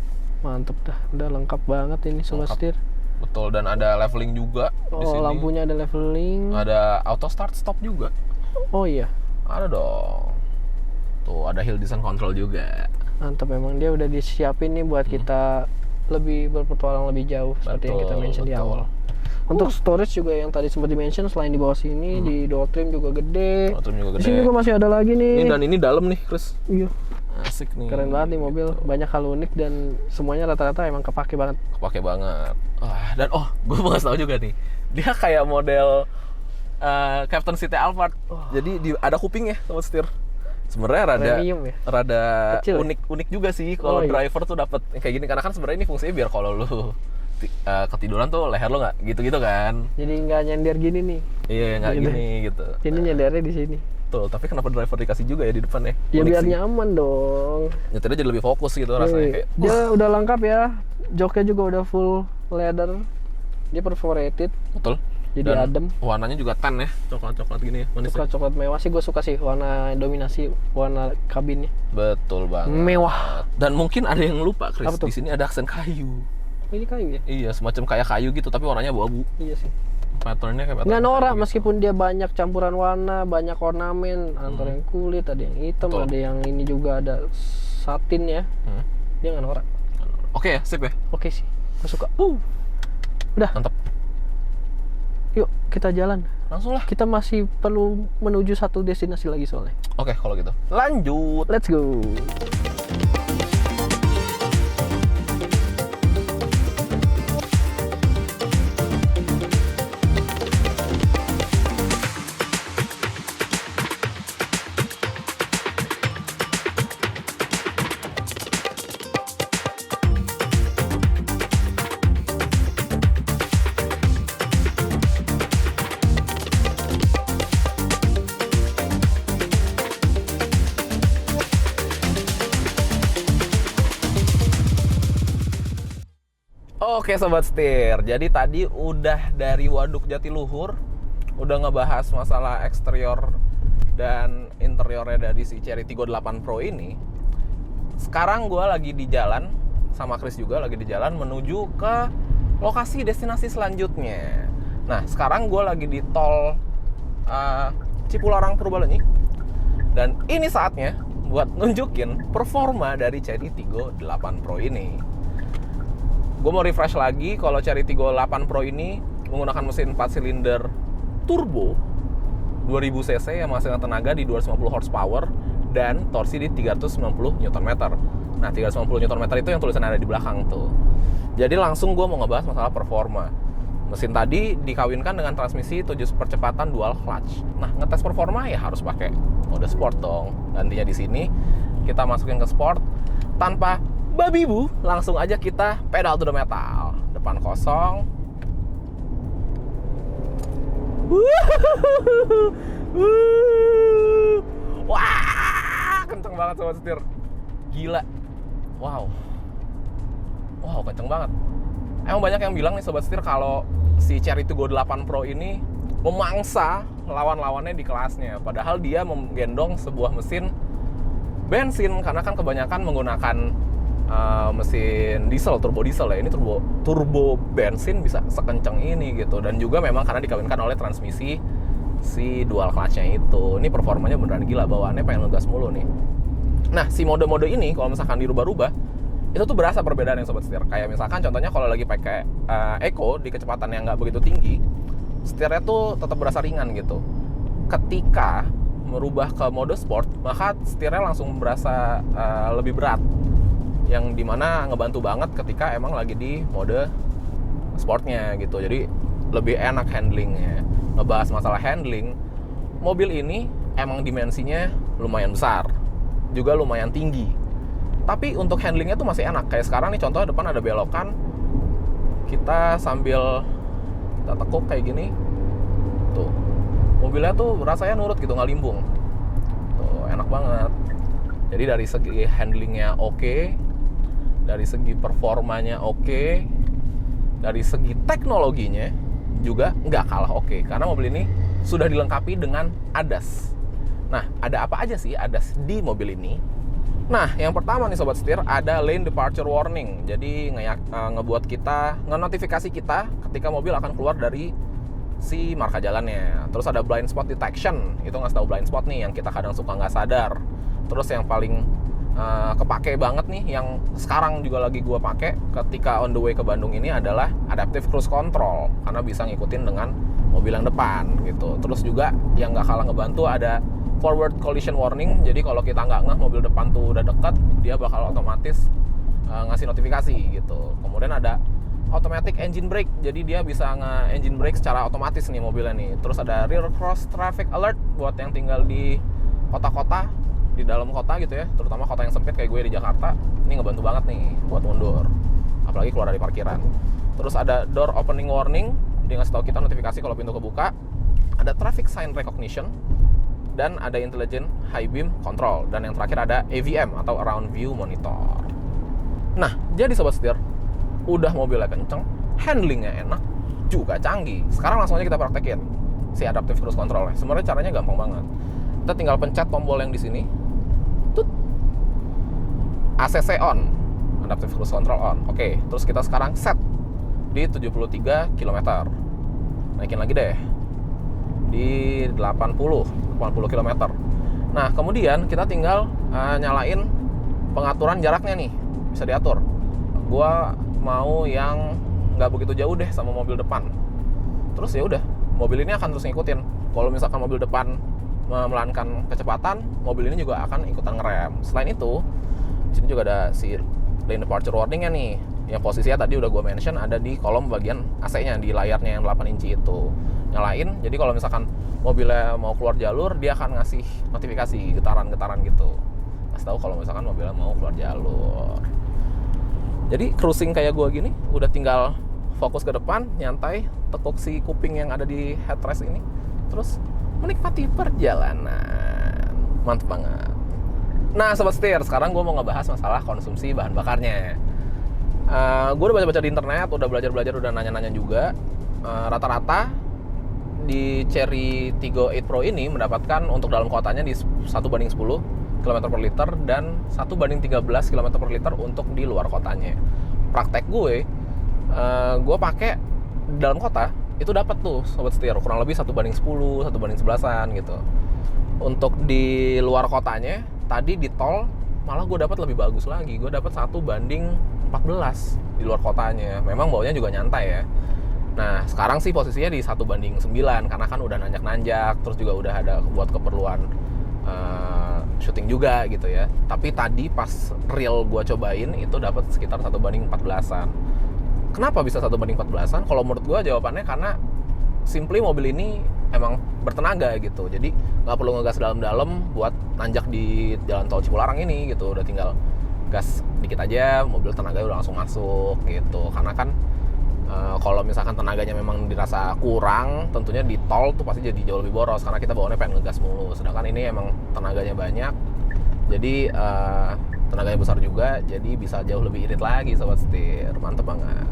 Mantep dah, udah lengkap banget ini sobat Lengkap. setir. betul. Dan ada leveling juga di Oh, sini. lampunya ada leveling. Ada auto start stop juga. Oh iya, Ada dong. Tuh, ada hill descent control juga. mantep memang dia udah disiapin nih buat kita lebih berpetualang lebih jauh seperti yang kita mention di awal. Untuk storage juga yang tadi sempat di-mention, selain di bawah sini, di door trim juga gede. Door trim juga Di gede. sini juga masih ada lagi nih. Ini dan ini dalam nih, Chris. Iya. Asik nih. Keren banget nih mobil, banyak hal unik dan semuanya rata-rata emang kepake banget. Kepake banget. Dan gue mau kasih tahu juga nih. Dia kayak model Captain City Alphard. Jadi ada kupingnya sama setir. Sebenarnya Premium ya? rada Kecil ya? unik juga sih kalau iya. driver tuh dapat kayak gini, karena kan sebenarnya ini fungsinya biar kalau lu ketiduran tuh leher lu nggak gitu-gitu kan. Jadi nggak nyender gini nih. Iya, nggak Gitu. gini gitu. Ini nyendernya di sini. Tuh, tapi kenapa driver dikasih juga ya di depan ya? Ya Unik biar sih. nyaman dong. Nyetirnya jadi lebih fokus gitu rasanya kayak. Dia udah lengkap ya. Joknya juga udah full leather. Dia perforated. Betul. Jadi Dan adem. warnanya juga tan ya, coklat-coklat gini ya, manis ya. Coklat mewah sih, gue suka sih warna dominasi warna kabinnya. Betul banget. Mewah. Dan mungkin ada yang lupa, Chris. Apa tuh? Di sini ada aksen kayu. Ini kayu ya? Iya, semacam kayak kayu gitu, tapi warnanya abu-abu. Iya sih. Patternnya kayak pattern Nggak norak kayu gitu. meskipun dia banyak campuran warna, banyak ornamen, antara yang kulit, ada yang hitam, Betul. ada yang ini juga ada satin ya. Dia nggak norak. Oke ya, sip ya. Oke sih, gue suka. Udah, Mantap. yuk kita jalan. Langsung lah. Kita masih perlu menuju satu destinasi lagi soalnya. Oke, kalau gitu. Lanjut. Let's go. Oke Sobat Setir, jadi tadi udah dari Waduk Jatiluhur, udah ngebahas masalah eksterior dan interiornya dari si Cherry Tiggo 8 Pro ini. Sekarang gue lagi di jalan, sama Chris juga lagi di jalan menuju ke lokasi destinasi selanjutnya. Nah, sekarang gue lagi di tol Cipularang Purbalenyi. Dan ini saatnya buat nunjukin performa dari Cherry Tiggo 8 Pro ini. Gue mau refresh lagi, kalau Cherry Tiggo 8 Pro ini menggunakan mesin 4 silinder turbo 2000 cc yang menghasilkan tenaga di 250 horsepower dan torsi di 390 Nm. Nah, 390 Nm itu yang tulisan ada di belakang tuh. Jadi langsung gue mau ngebahas masalah performa. Mesin tadi dikawinkan dengan transmisi 7 percepatan dual clutch. Nah, ngetes performa ya harus pakai mode sport dong. Gantinya di sini kita masukin ke sport tanpa babi bu, langsung aja kita pedal to the metal. Depan kosong. Wah, kenceng banget Sobat Setir. Gila. Wow, kenceng banget. Emang banyak yang bilang nih Sobat Setir kalau si Cherry Tiggo 8 Pro ini memangsa lawan-lawannya di kelasnya. Padahal dia menggendong sebuah mesin bensin, karena kan kebanyakan menggunakan mesin diesel, turbo diesel ya. Ini turbo bensin bisa sekencang ini gitu. Dan juga memang karena dikawinkan oleh transmisi si dual clutch-nya itu. Ini performanya beneran gila, bawaannya pengen ngegas mulu nih. Nah, si mode-mode ini kalau misalkan dirubah-rubah, itu tuh berasa perbedaan yang Sobat Setir. Kayak misalkan contohnya kalau lagi pakai Eco di kecepatan yang nggak begitu tinggi, setirnya tuh tetap berasa ringan gitu. Ketika merubah ke mode sport, maka setirnya langsung berasa lebih berat, yang dimana ngebantu banget ketika emang lagi di mode sportnya gitu. Jadi lebih enak handlingnya. Ngebahas masalah handling, mobil ini emang dimensinya lumayan besar, juga lumayan tinggi, tapi untuk handlingnya tuh masih enak. Kayak sekarang nih contoh, depan ada belokan, kita sambil kita tekuk kayak gini tuh, mobilnya tuh rasanya nurut gitu, nggak limbung tuh, enak banget. Jadi dari segi handlingnya oke, dari segi performanya oke, dari segi teknologinya juga nggak kalah oke, karena mobil ini sudah dilengkapi dengan ADAS. Nah, ada apa aja sih ADAS di mobil ini? Nah, yang pertama nih Sobat Setir, ada Lane Departure Warning. Jadi ngebuat kita, nge-notifikasi kita ketika mobil akan keluar dari si marka jalannya. Terus ada Blind Spot Detection, itu ngasih tahu blind spot nih yang kita kadang suka nggak sadar. Terus yang paling kepake banget nih, yang sekarang juga lagi gue pakai ketika on the way ke Bandung ini adalah adaptive cruise control, karena bisa ngikutin dengan mobil yang depan gitu. Terus juga yang nggak kalah ngebantu ada forward collision warning, jadi kalau kita nggak ngeh mobil depan tuh udah deket, dia bakal otomatis ngasih notifikasi gitu. Kemudian ada automatic engine brake, jadi dia bisa nge-engine brake secara otomatis nih mobilnya nih. Terus ada rear cross traffic alert buat yang tinggal di kota-kota, di dalam kota gitu ya, terutama kota yang sempit kayak gue di Jakarta. Ini ngebantu banget nih buat mundur, apalagi keluar dari parkiran. Terus ada door opening warning, dia ngasih tahu kita notifikasi kalau pintu kebuka. Ada traffic sign recognition, dan ada intelligent high beam control, dan yang terakhir ada AVM atau around view monitor. Nah, jadi sobat setir, udah mobilnya kenceng, handlingnya enak, juga canggih. Sekarang langsung aja kita praktekin si adaptive cruise control. Sebenarnya caranya gampang banget. Kita tinggal pencet tombol yang di sini, tut, ACC on, adaptive cruise control on. Oke, terus kita sekarang set di 73 km. Naikin lagi deh di 80 km. Nah, kemudian kita tinggal nyalain pengaturan jaraknya nih, bisa diatur. Gua mau yang nggak begitu jauh deh sama mobil depan. Terus ya udah, mobil ini akan terus ngikutin. Kalau misalkan mobil depan memelankan kecepatan, mobil ini juga akan ikutan ngerem. Selain itu, di sini juga ada si lane departure warning-nya nih. Yang posisinya tadi udah gue mention ada di kolom bagian AC-nya, di layarnya yang 8 inci itu. Nyalain, jadi kalau misalkan mobilnya mau keluar jalur, dia akan ngasih notifikasi getaran-getaran gitu. Kasih tahu kalau misalkan mobilnya mau keluar jalur. Jadi cruising kayak gue gini, udah tinggal fokus ke depan, nyantai, tekuk si kuping yang ada di headrest ini, terus menikmati perjalanan. Mantap banget. Nah, sobat setir, sekarang gue mau ngebahas masalah konsumsi bahan bakarnya. Gue udah baca-baca di internet, udah belajar-belajar, udah nanya-nanya juga. Rata-rata di Chery Tiggo 8 Pro ini mendapatkan untuk dalam kotanya di 1:10 km per liter dan 1:13 km per liter untuk di luar kotanya. Praktek gue pakai dalam kota itu dapat tuh sobat setir kurang lebih 1:10, 1:11an gitu. Untuk di luar kotanya tadi di tol malah gue dapat lebih bagus lagi. Gue dapat 1:14 di luar kotanya. Memang baunya juga nyantai ya. Nah, sekarang sih posisinya di 1:9 karena kan udah nanjak-nanjak, terus juga udah ada buat keperluan syuting juga gitu ya. Tapi tadi pas real gue cobain itu dapat sekitar 1:14an. Kenapa bisa 1:14an? Kalau menurut gue jawabannya karena simply mobil ini emang bertenaga gitu. Jadi nggak perlu ngegas dalam-dalam buat nanjak di jalan tol Cipularang ini gitu. Udah tinggal gas dikit aja, mobil tenaganya udah langsung masuk gitu. Karena kan kalau misalkan tenaganya memang dirasa kurang, tentunya di tol tuh pasti jadi jauh lebih boros karena kita bawaannya pengen ngegas mulu. Sedangkan ini emang tenaganya banyak, jadi tenaganya besar juga, jadi bisa jauh lebih irit lagi sobat setir. Mantep banget.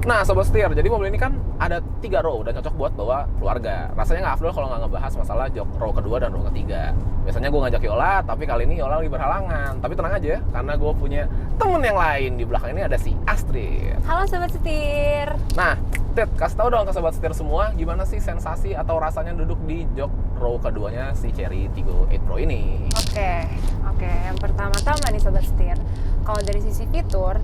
Nah sobat setir, jadi mobil ini kan ada 3 row, udah cocok buat bawa keluarga. Rasanya nggak afdol kalau nggak ngebahas masalah jok row kedua dan row ketiga. Biasanya gue ngajak Yola, tapi kali ini Yola lagi berhalangan. Tapi tenang aja, karena gue punya temen yang lain. Di belakang ini ada si Astrid. Halo Sobat Setir. Nah, Ted, kasih tau dong ke Sobat Setir semua, gimana sih sensasi atau rasanya duduk di jok row keduanya si Chery Tiggo 8 Pro ini? Oke. Yang pertama-tama nih Sobat Setir, kalau dari sisi fitur,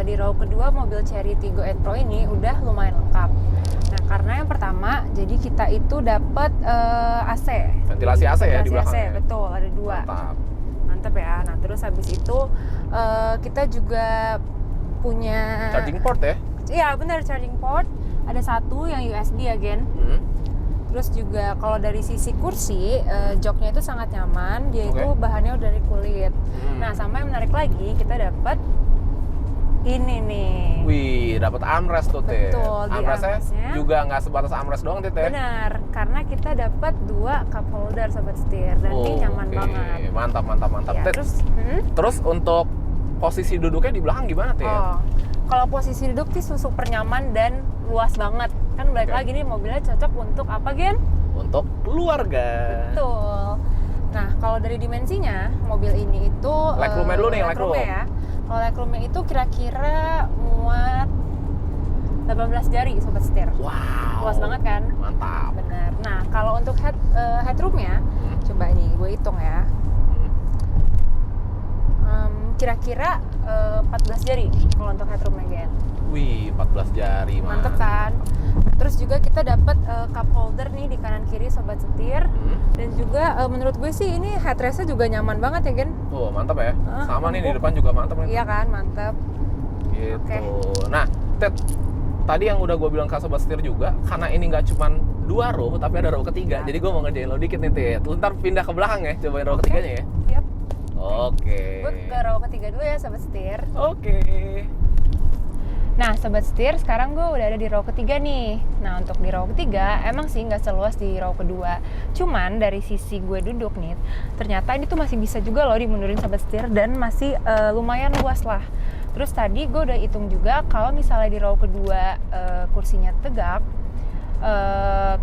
di row kedua mobil Chery Tiggo 8 Pro ini udah lumayan lengkap. Nah, karena yang pertama, jadi kita itu dapat AC. Ventilasi AC ya di belakangnya? AC, betul, ada 2. Mantap ya. Nah, terus habis itu kita juga punya Charging port ya? Iya, benar, charging port. Ada 1 yang USB ya, Gen. Terus juga kalau dari sisi kursi, joknya itu sangat nyaman. Dia itu bahannya udah dari kulit. Nah, sama yang menarik lagi, kita dapat ini nih. Wih, dapat armrest tuh Teh. Betul, di armrestnya juga nggak sebatas armrest doang Teh. Benar, karena kita dapat 2 cup holder Sobat Setir dan ini nyaman banget. Mantap. Ya, Teh. Terus untuk posisi duduknya di belakang gimana Teh? Kalau posisi duduk sih super nyaman dan luas banget. Kan balik lagi nih mobilnya cocok untuk apa, Gen? Untuk keluarga. Betul. Nah, kalau dari dimensinya, mobil ini itu legroomnya dulu nih, legroom ya. Kalau legroomnya itu kira-kira muat 18 jari Sobat Setir. Wow. Luas banget kan? Mantap. Benar. Nah, kalau untuk headroomnya, coba nih gue hitung ya. kira-kira 14 jari kalau untuk headroomnya Gen. Wih, 14 jari, Mantep kan? Terus juga kita dapat cup holder nih di kanan kiri sobat setir. Dan juga menurut gue sih ini headrestnya juga nyaman banget ya Gen. Tuh, mantap ya. Sama nih di depan juga mantap nih. Iya kan, mantep. Gitu. Oke. Nah, Ted, tadi yang udah gue bilang ke sobat setir juga, karena ini nggak cuman 2 row, tapi ada row ketiga. Jadi gue mau ngerjain lo dikit nih, Ted. Lu ntar pindah ke belakang ya, cobain row ketiganya ya. Siap. Oke. Gue ke row ketiga dulu ya sobat setir. Oke. Nah sobat setir, sekarang gue udah ada di row ketiga nih. Nah untuk di row ketiga emang sih nggak seluas di row kedua. Cuman dari sisi gue duduk nih, ternyata ini tuh masih bisa juga loh dimundurin sobat setir dan masih lumayan luas lah. Terus tadi gue udah hitung juga kalau misalnya di row kedua kursinya tegak,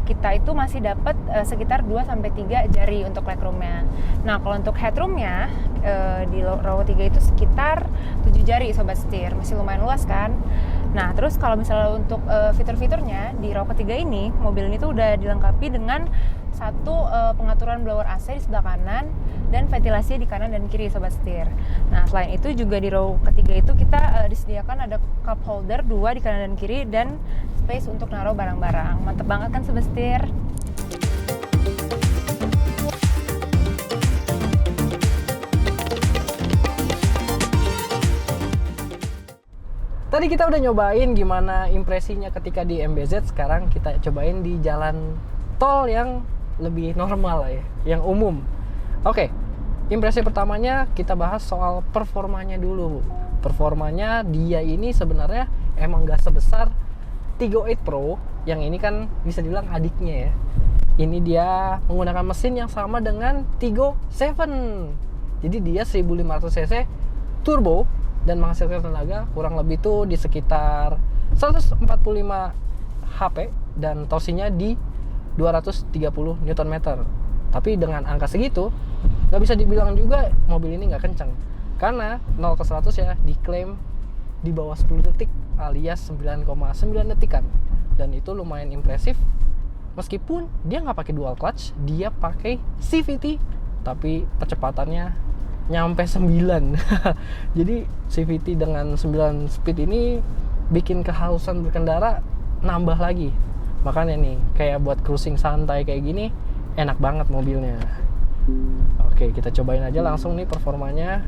kita itu masih dapat sekitar 2-3 jari untuk legroomnya. Nah kalau untuk headroomnya di row 3 itu sekitar 7 jari sobat setir, masih lumayan luas kan. Nah terus kalau misalnya untuk fitur-fiturnya di row ketiga ini, mobil ini tuh udah dilengkapi dengan satu pengaturan blower AC di sebelah kanan dan ventilasi di kanan dan kiri sobat setir. Nah selain itu juga di row ketiga itu kita disediakan ada cup holder 2 di kanan dan kiri dan space untuk naruh barang-barang. Mantep banget kan sobat setir? Tadi kita udah nyobain gimana impresinya ketika di MBZ, sekarang kita cobain di jalan tol yang lebih normal lah ya, yang umum. Oke, impresi pertamanya kita bahas soal performanya dulu. Performanya dia ini sebenarnya emang gak sebesar Tiggo 8 Pro, yang ini kan bisa dibilang adiknya ya. Ini dia menggunakan mesin yang sama dengan Tiggo 7. Jadi dia 1500 cc turbo dan menghasilkan tenaga kurang lebih tuh di sekitar 145 HP dan torsinya di 230 Nm. Tapi dengan angka segitu nggak bisa dibilang juga mobil ini nggak kencang, karena 0 ke 100 ya diklaim di bawah 10 detik alias 9,9 detikan, dan itu lumayan impresif. Meskipun dia nggak pakai dual clutch, dia pakai CVT, tapi percepatannya nyampe 9. Jadi CVT dengan 9 speed ini bikin kehausan berkendara nambah lagi. Makanya nih, kayak buat cruising santai kayak gini enak banget mobilnya. Oke, kita cobain aja langsung nih performanya.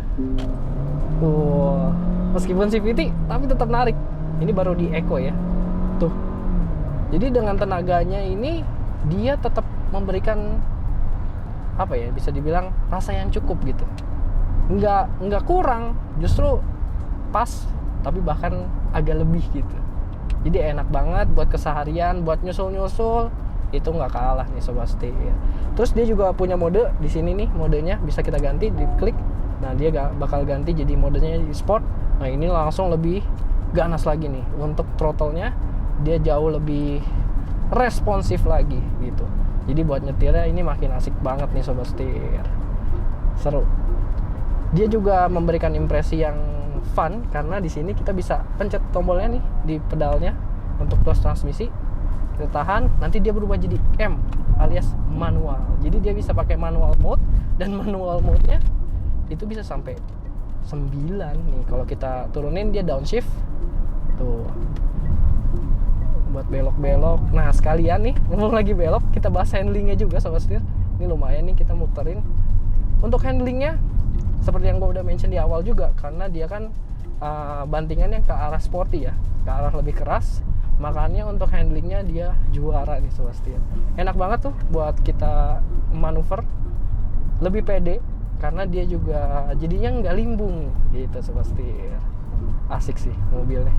Meskipun CVT tapi tetap narik. Ini baru di Eco ya. Tuh. Jadi dengan tenaganya ini dia tetap memberikan apa ya, bisa dibilang rasa yang cukup gitu. Nggak kurang, justru pas, tapi bahkan agak lebih gitu. Jadi enak banget buat keseharian, buat nyusul-nyusul itu nggak kalah nih sobat setir. Terus dia juga punya mode di sini nih, modenya bisa kita ganti, diklik. Nah dia bakal ganti jadi modenya di sport. Nah ini langsung lebih ganas lagi nih. Untuk throttle-nya dia jauh lebih responsif lagi gitu. Jadi buat nyetirnya ini makin asik banget nih sobat setir. Seru. Dia juga memberikan impresi yang fun karena di sini kita bisa pencet tombolnya nih di pedalnya untuk close transmisi. Kita tahan, nanti dia berubah jadi M alias manual. Jadi dia bisa pakai manual mode, dan manual mode-nya itu bisa sampai 9 nih. Kalau kita turunin dia downshift. Tuh. Buat belok-belok. Nah, sekalian nih, ngomong lagi belok, kita bahas handlingnya juga sobat setir. Ini lumayan nih kita muterin. Untuk handlingnya seperti yang gue udah mention di awal juga, karena dia kan bantingannya ke arah sporty ya, ke arah lebih keras, makanya untuk handlingnya dia juara nih sobat setir. Enak banget tuh buat kita manuver, lebih pede karena dia juga jadinya nggak limbung gitu sobat setir. Asik sih mobilnya.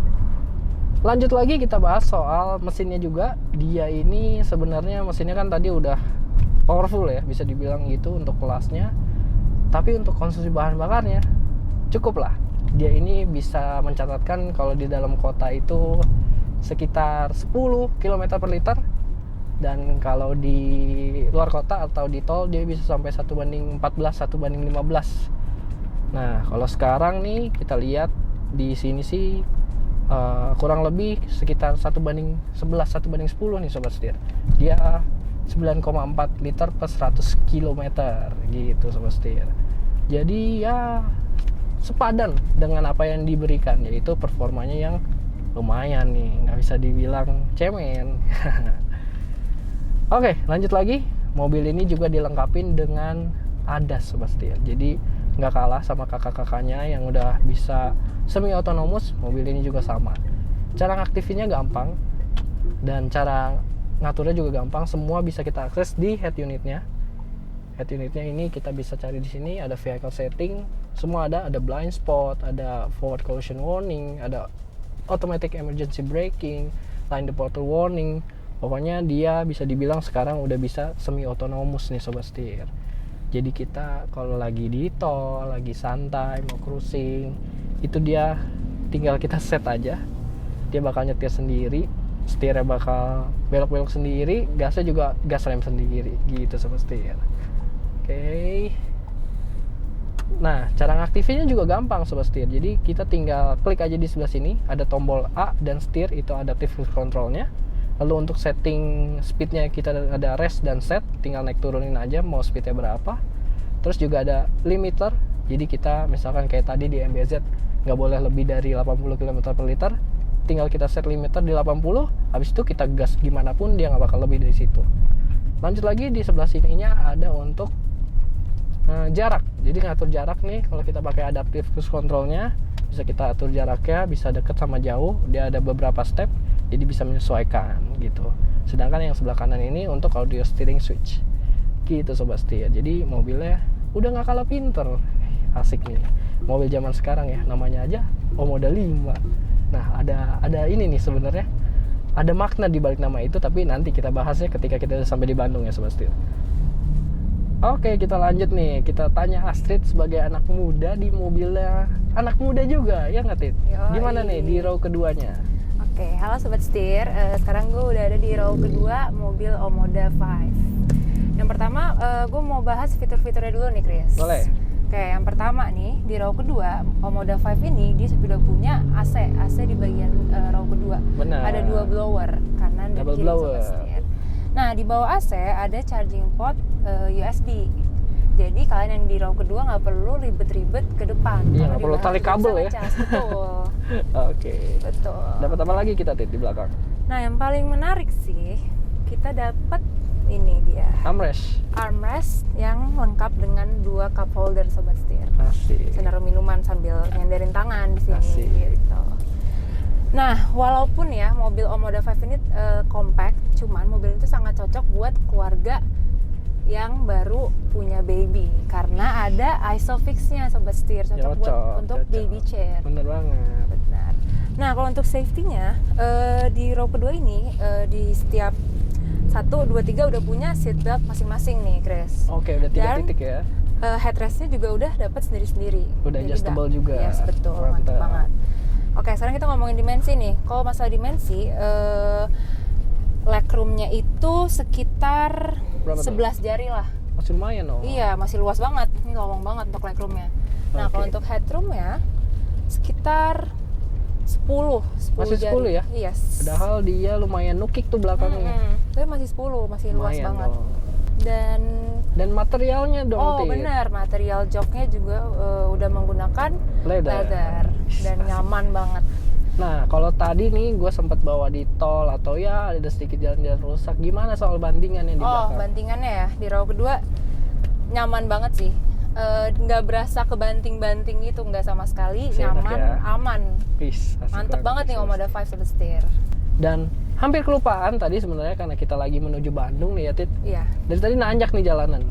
Lanjut lagi kita bahas soal mesinnya juga. Dia ini sebenarnya mesinnya kan tadi udah powerful ya, bisa dibilang gitu untuk kelasnya. Tapi untuk konsumsi bahan bakarnya cukup lah. Dia ini bisa mencatatkan kalau di dalam kota itu sekitar 10 km per liter, dan kalau di luar kota atau di tol dia bisa sampai 1/14, 1/15. Nah kalau sekarang nih kita lihat di sini sih kurang lebih sekitar 1/11, 1/10 nih sobat setir. Dia 9,4 liter per 100 km gitu sobat setir. Jadi ya sepadan dengan apa yang diberikan, yaitu performanya yang lumayan nih, nggak bisa dibilang cemen. Oke, lanjut lagi. Mobil ini juga dilengkapi dengan ADAS Sobat Setir. Jadi nggak kalah sama kakak-kakaknya yang udah bisa semi otonomus, mobil ini juga sama. Cara ngaktifinnya gampang dan cara ngaturnya juga gampang. Semua bisa kita akses di head unitnya. Head unitnya ini kita bisa cari di sini, ada vehicle setting, semua ada blind spot, ada forward collision warning, ada automatic emergency braking, line departure warning. Pokoknya dia bisa dibilang sekarang udah bisa semi otonomus nih Sobat Setir. Jadi kita kalau lagi di tol, lagi santai, mau cruising, itu dia tinggal kita set aja. Dia bakal nyetir sendiri, setirnya bakal belok-belok sendiri, gasnya juga gas rem sendiri gitu Sobat Setir. Oke. Nah, cara ngaktifinnya juga gampang Sobat Setir. Jadi kita tinggal klik aja di sebelah sini, ada tombol A dan setir, itu adaptive cruise controlnya. Lalu untuk setting speednya kita ada rest dan set, tinggal naik turunin aja mau speednya berapa. Terus juga ada limiter, jadi kita misalkan kayak tadi di MBZ nggak boleh lebih dari 80 km per liter, tinggal kita set limiter di 80, habis itu kita gas gimana pun dia nggak bakal lebih dari situ. Lanjut lagi di sebelah sininya ada untuk jarak, jadi ngatur jarak nih. Kalau kita pakai adaptive cruise controlnya bisa kita atur jaraknya, bisa deket sama jauh, dia ada beberapa step, jadi bisa menyesuaikan gitu. Sedangkan yang sebelah kanan ini untuk audio steering switch gitu Sobat Setir. Jadi mobilnya udah nggak kalah pinter, asik nih mobil zaman sekarang ya, namanya aja Omoda 5. Nah ada ini nih sebenarnya, ada makna di balik nama itu, tapi nanti kita bahasnya ketika kita udah sampai di Bandung ya Sobat Setir. Oke, kita lanjut nih. Kita tanya Astrid sebagai anak muda di mobilnya anak muda juga, ya nggak Tit? Gimana nih di row keduanya? Oke, halo Sobat Setir. Sekarang gue udah ada di row kedua mobil Omoda 5. Yang pertama, gue mau bahas fitur-fiturnya dulu nih, Chris. Boleh. Oke, yang pertama nih, di row kedua, Omoda 5 ini dia sudah punya AC di bagian row kedua. Benar. Ada 2 blower, kanan dan Double kiri blower. Sobat Setir. Nah, di bawah AC ada charging port USB. Jadi kalian yang di row kedua nggak perlu ribet-ribet ke depan. Iya, Karena nggak di perlu belakang tali juga kabel bisa ya. ngecas. Betul. Oke. Betul. Dapat apa lagi kita Tit di belakang? Nah, yang paling menarik sih, kita dapat ini dia. Armrest yang lengkap dengan 2 cup holder Sobat Setir. Asik. Bisa naruh minuman sambil nyenderin tangan di sini. Asik. Gitu. Nah, walaupun ya mobil Omoda 5 ini compact, cuman mobil itu sangat cocok buat keluarga yang baru punya baby karena ada Isofix-nya Sobat Setir, untuk baby chair. Bener banget. Benar. Nah, kalau untuk safety-nya di row kedua ini di setiap 1, 2, 3 udah punya seat belt masing-masing nih, Chris. Oke, udah 3 titik ya. Headrest-nya juga udah dapat sendiri-sendiri. Udah adjustable juga. Yes, betul. Mantap banget. Oke, sekarang kita ngomongin dimensi nih. Kalau masalah dimensi, legroom-nya itu sekitar berapa 11 jari lah. Masih lumayan dong. Iya, masih luas banget. Ini lowong banget untuk legroom-nya. Nah, kalau untuk headroom-nya sekitar 10 masih jari. 10 ya? Yes. Padahal dia lumayan nukik tuh belakangnya. Tapi masih 10, masih luas Lumayan banget. dong. Dan materialnya dong Tit. benar, material joknya juga udah menggunakan leather dan nyaman banget. Nah, kalau tadi nih gue sempat bawa di tol atau ya ada sedikit jalan-jalan rusak. Gimana soal bandingannya di belakang? Bandingannya ya, di row kedua nyaman banget sih. Nggak berasa kebanting-banting gitu, nggak sama sekali. Nyaman, ya? aman. Mantep banget nih Omoda 5 Sobat Setir. Dan hampir kelupaan tadi sebenarnya karena kita lagi menuju Bandung nih ya Tit. Iya. Dari tadi nanjak nih jalanan.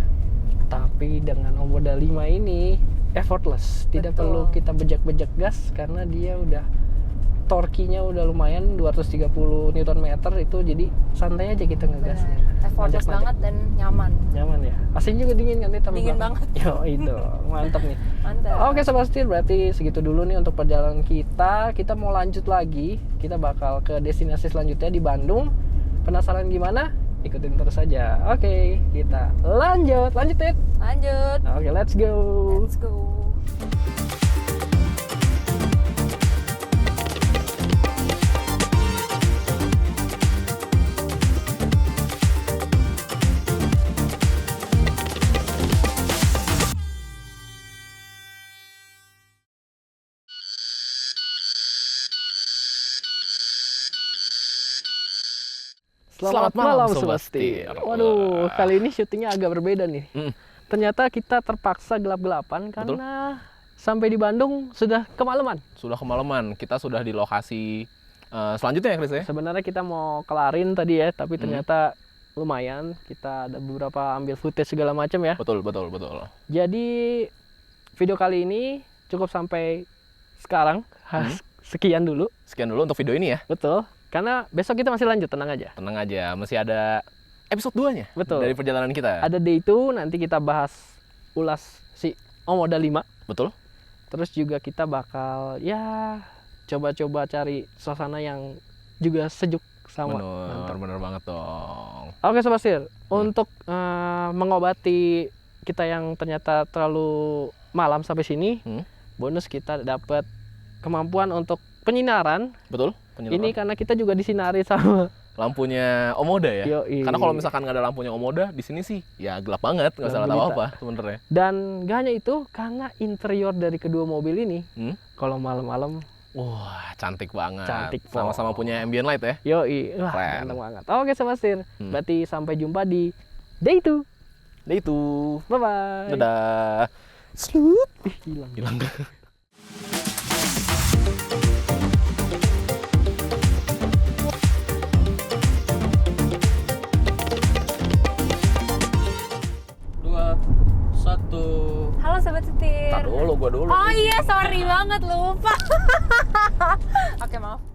Tapi dengan Omoda 5 ini effortless, tidak Betul. perlu kita bejak-bejak gas karena dia udah torkinya udah lumayan 230 Nm itu, jadi santai aja kita ngegasnya. Effortless banget dan nyaman. Nyaman ya. AC juga dingin kan Tit? Dingin banget. Yo itu mantap nih. Mantap. Oke Sobat Setir, berarti segitu dulu nih untuk perjalanan kita. Kita mau lanjut lagi. Kita bakal ke destinasi selanjutnya di Bandung. Penasaran gimana? Ikutin terus saja. Oke, kita lanjut Tit. Lanjut. Oke, let's go. Let's go. Selamat malam Sobat Setir. Waduh, kali ini syutingnya agak berbeda nih. Ternyata kita terpaksa gelap-gelapan karena sampai di Bandung sudah kemalaman. Sudah kemalaman, kita sudah di lokasi selanjutnya ya Chris ya? Sebenarnya kita mau kelarin tadi ya, tapi ternyata lumayan. Kita ada beberapa ambil footage segala macam ya. Betul. Jadi video kali ini cukup sampai sekarang. Sekian dulu untuk video ini ya. Betul. Karena besok kita masih lanjut, tenang aja. Masih ada episode 2-nya. Betul. Dari perjalanan kita. Ada day 2, nanti kita bahas ulas si Omoda 5. Betul. Terus juga kita bakal ya coba-coba cari suasana yang juga sejuk sama. Bener banget dong. Oke Sobat Setir, untuk mengobati kita yang ternyata terlalu malam sampai sini, bonus kita dapat kemampuan untuk penyinaran. Betul. Ini karena kita juga disinari sama lampunya Omoda ya. Yoi. Karena kalau misalkan nggak ada lampunya Omoda di sini sih ya gelap banget, nggak salah tahu apa sebenarnya. Dan gak hanya itu, karena interior dari kedua mobil ini kalau malam-malam wah cantik banget. Sama-sama punya ambient light ya. Yoi, wah ganteng banget. Oke Sobat Setir, berarti sampai jumpa di day 2. Bye bye. Dadah. Slut. Hilang. Halo Sobat Setir. Tar dulu, gua dulu. Oh iya, sorry banget lupa. Oke, maaf.